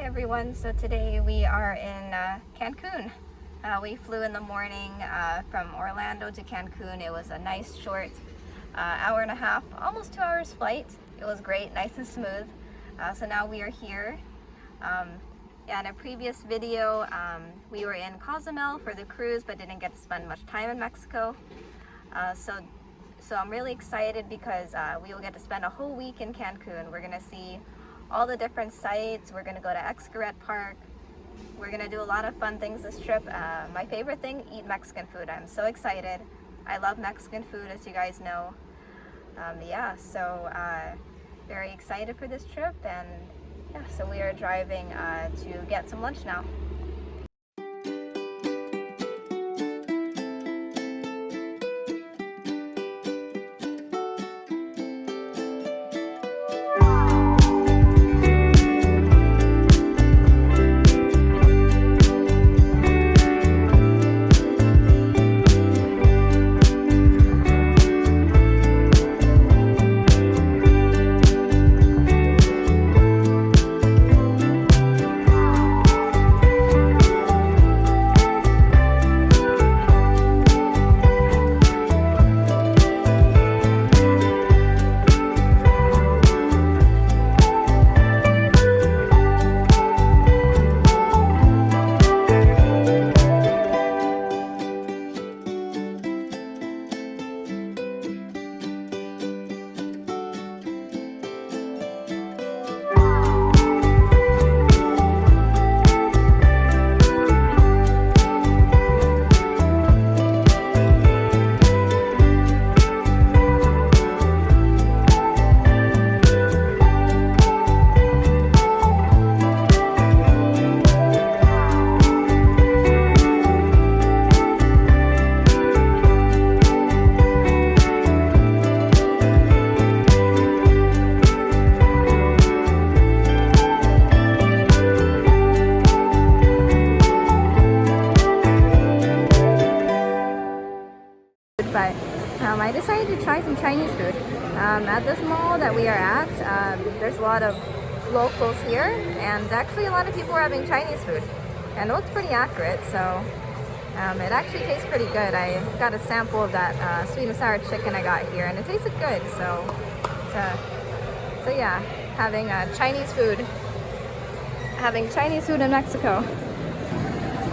everyone. So today we are in Cancun. We flew in the morning from Orlando to Cancun. It was a nice short hour and a half, almost 2 hours flight. It was great, nice and smooth. So now we are here. Yeah, in a previous video, we were in Cozumel for the cruise, but didn't get to spend much time in Mexico. So I'm really excited because we will get to spend a whole week in Cancun. We're gonna see all the different sites. We're gonna go to Xcaret Park. We're gonna do a lot of fun things this trip. My favorite thing, eat Mexican food. I'm so excited. I love Mexican food, as you guys know. Yeah, so very excited for this trip, and yeah, so we are driving to get some lunch now. But I decided to try some Chinese food. At this mall that we are at, there's a lot of locals here, and actually a lot of people are having Chinese food, and it looks pretty accurate, so it actually tastes pretty good. I got a sample of that sweet and sour chicken I got here, and it tasted good, so yeah, having Chinese food in Mexico.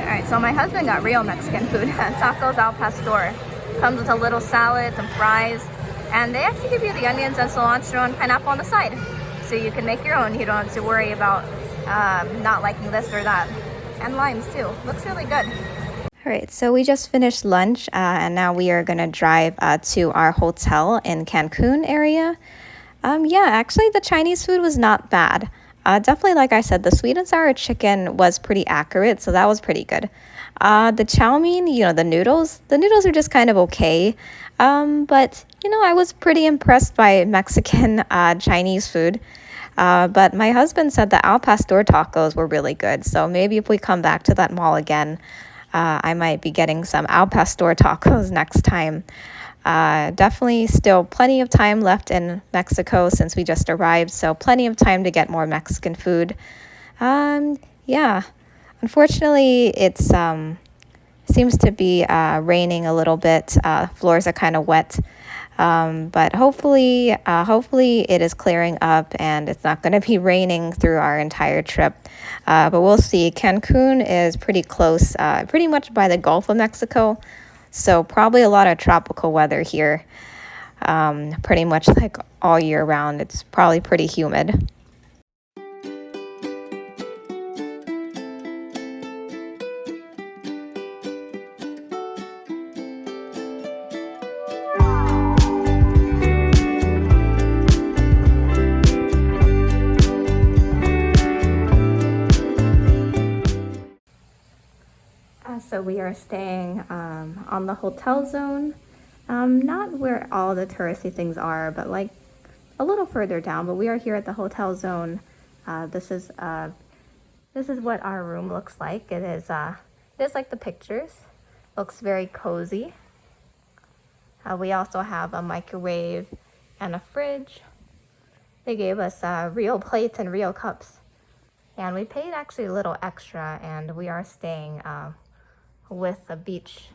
Alright, so my husband got real Mexican food, tacos al pastor. Comes with a little salad, some fries, and they actually give you the onions and cilantro and pineapple on the side, so you can make your own. You don't have to worry about not liking this or that. And limes too. Looks really good. Alright, so we just finished lunch, and now we are gonna drive to our hotel in Cancun area. Yeah, actually the Chinese food was not bad. Definitely, like I said, the sweet and sour chicken was pretty accurate, so that was pretty good. The chow mein, the noodles are just kind of okay. But, I was pretty impressed by Mexican Chinese food. But my husband said the al pastor tacos were really good. So maybe if we come back to that mall again, I might be getting some al pastor tacos next time. Definitely still plenty of time left in Mexico since we just arrived. So plenty of time to get more Mexican food. Yeah. Unfortunately, it's seems to be raining a little bit. Floors are kind of wet, but hopefully it is clearing up and it's not going to be raining through our entire trip. But we'll see. Cancun is pretty close, pretty much by the Gulf of Mexico, so probably a lot of tropical weather here. Pretty much like all year round. It's probably pretty humid. So we are staying on the hotel zone, not where all the touristy things are, but like a little further down. But we are here at the hotel zone. This is what our room looks like. It is like the pictures. Looks very cozy. We also have a microwave and a fridge. They gave us real plates and real cups. And we paid actually a little extra, and we are staying with the beach,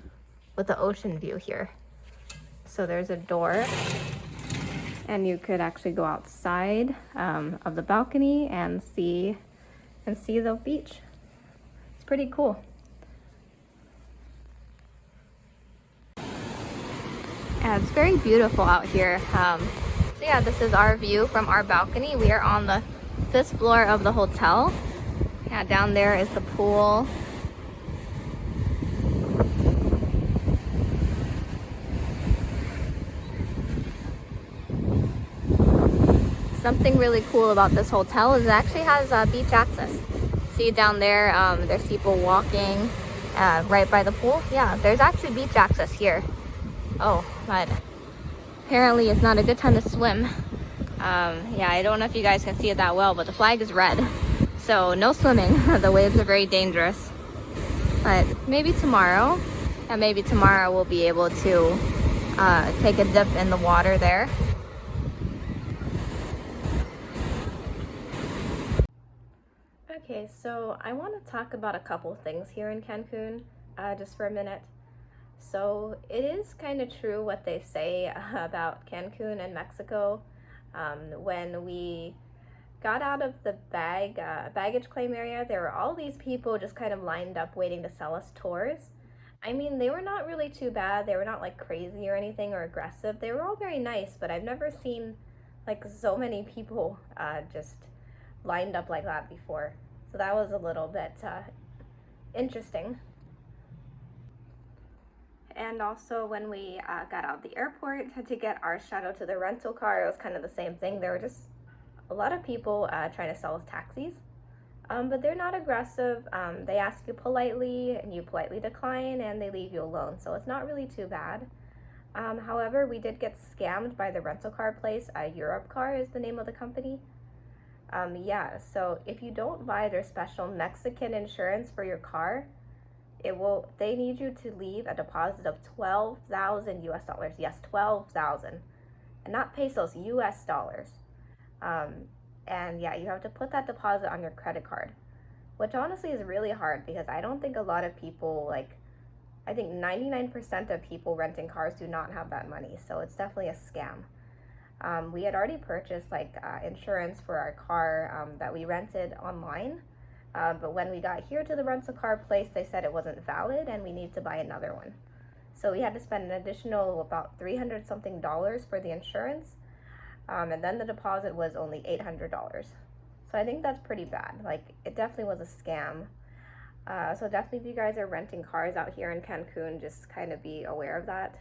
with the ocean view here. So there's a door, and you could actually go outside of the balcony and see the beach. It's pretty cool. Yeah, it's very beautiful out here. So yeah, this is our view from our balcony. We are on the 5th floor of the hotel. Yeah, down there is the pool. Something really cool about this hotel is it actually has beach access. See down there, there's people walking right by the pool. Yeah, there's actually beach access here. Oh, but apparently it's not a good time to swim. Yeah, I don't know if you guys can see it that well, but the flag is red. So no swimming. The waves are very dangerous. But maybe tomorrow, we'll be able to take a dip in the water there. Okay, so I want to talk about a couple things here in Cancun, just for a minute. So it is kind of true what they say about Cancun and Mexico. When we got out of the baggage claim area, there were all these people just kind of lined up waiting to sell us tours. I mean, they were not really too bad. They were not like crazy or anything or aggressive. They were all very nice, but I've never seen like so many people just lined up like that before. So that was a little bit interesting. And also when we got out of the airport to get our shuttle to the rental car, it was kind of the same thing. There were just a lot of people trying to sell us taxis, but they're not aggressive. They ask you politely and you politely decline and they leave you alone. So it's not really too bad. However, we did get scammed by the rental car place. Europe Car is the name of the company. Yeah, so if you don't buy their special Mexican insurance for your car, they need you to leave a deposit of 12,000 US dollars. Yes, 12,000, and not pesos, US dollars. And yeah, you have to put that deposit on your credit card, which honestly is really hard because I don't think a lot of people, I think 99% of people renting cars do not have that money. So it's definitely a scam. We had already purchased insurance for our car that we rented online. But when we got here to the rental car place, they said it wasn't valid and we need to buy another one. So we had to spend an additional about $300 something for the insurance. And then the deposit was only $800. So I think that's pretty bad. It definitely was a scam. So definitely if you guys are renting cars out here in Cancun, just kind of be aware of that.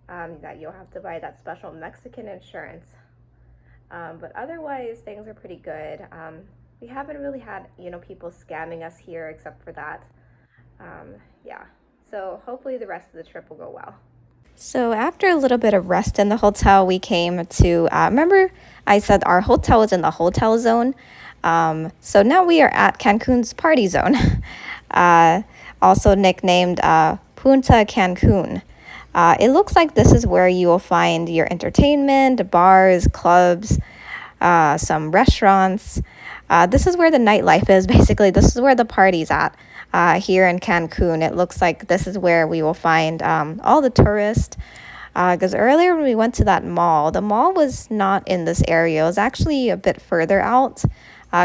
That you'll have to buy that special Mexican insurance. But otherwise, things are pretty good. We haven't really had, people scamming us here except for that. Yeah, so hopefully the rest of the trip will go well. So after a little bit of rest in the hotel, we came to, remember I said our hotel was in the hotel zone? So now we are at Cancun's party zone, also nicknamed Punta Cancun. It looks like this is where you will find your entertainment, bars, clubs, some restaurants. This is where the nightlife is, basically. This is where the party's at here in Cancun. It looks like this is where we will find all the tourists. Because earlier when we went to that mall, the mall was not in this area. It was actually a bit further out,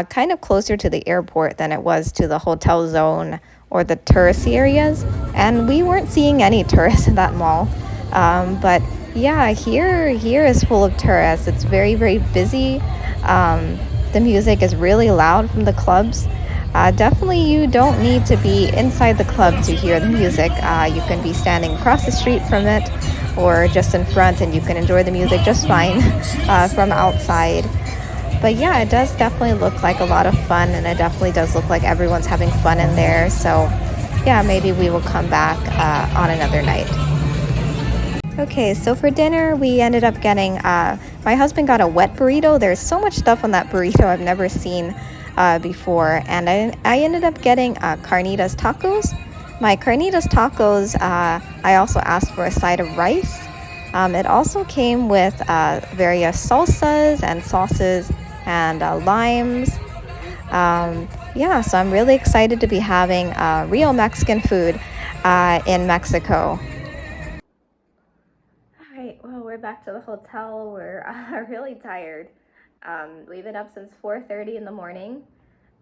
kind of closer to the airport than it was to the hotel zone or the tourist areas. And we weren't seeing any tourists in that mall. But yeah, here is full of tourists. It's very, very busy. The music is really loud from the clubs. Definitely you don't need to be inside the club to hear the music. You can be standing across the street from it or just in front and you can enjoy the music just fine from outside. But yeah, it does definitely look like a lot of fun, and it definitely does look like everyone's having fun in there. So yeah, maybe we will come back on another night. Okay, so for dinner, we ended up getting, my husband got a wet burrito. There's so much stuff on that burrito I've never seen before. And I ended up getting carnitas tacos. My carnitas tacos, I also asked for a side of rice. It also came with various salsas and sauces and limes. Yeah, so I'm really excited to be having real Mexican food in Mexico. All right, well, we're back to the hotel. We're really tired. We've been up since 4:30 in the morning.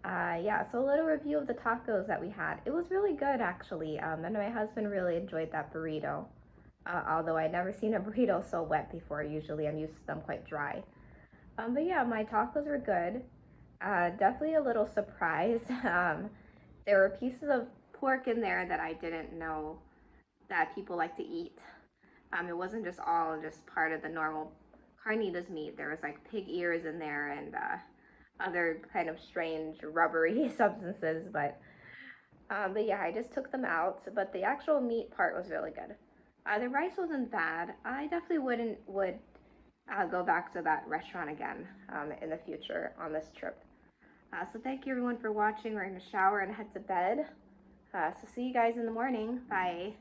Yeah, so a little review of the tacos that we had. It was really good, actually, and my husband really enjoyed that burrito. Although I'd never seen a burrito so wet before. Usually I'm used to them quite dry. But yeah, my tacos were good. Definitely a little surprised. There were pieces of pork in there that I didn't know that people like to eat. It wasn't just all just part of the normal carnitas meat. There was like pig ears in there and other kind of strange rubbery substances. But yeah, I just took them out. But the actual meat part was really good. The rice wasn't bad. I definitely would go back to that restaurant again in the future on this trip. So thank you everyone for watching. We're gonna shower and head to bed. So see you guys in the morning. Bye.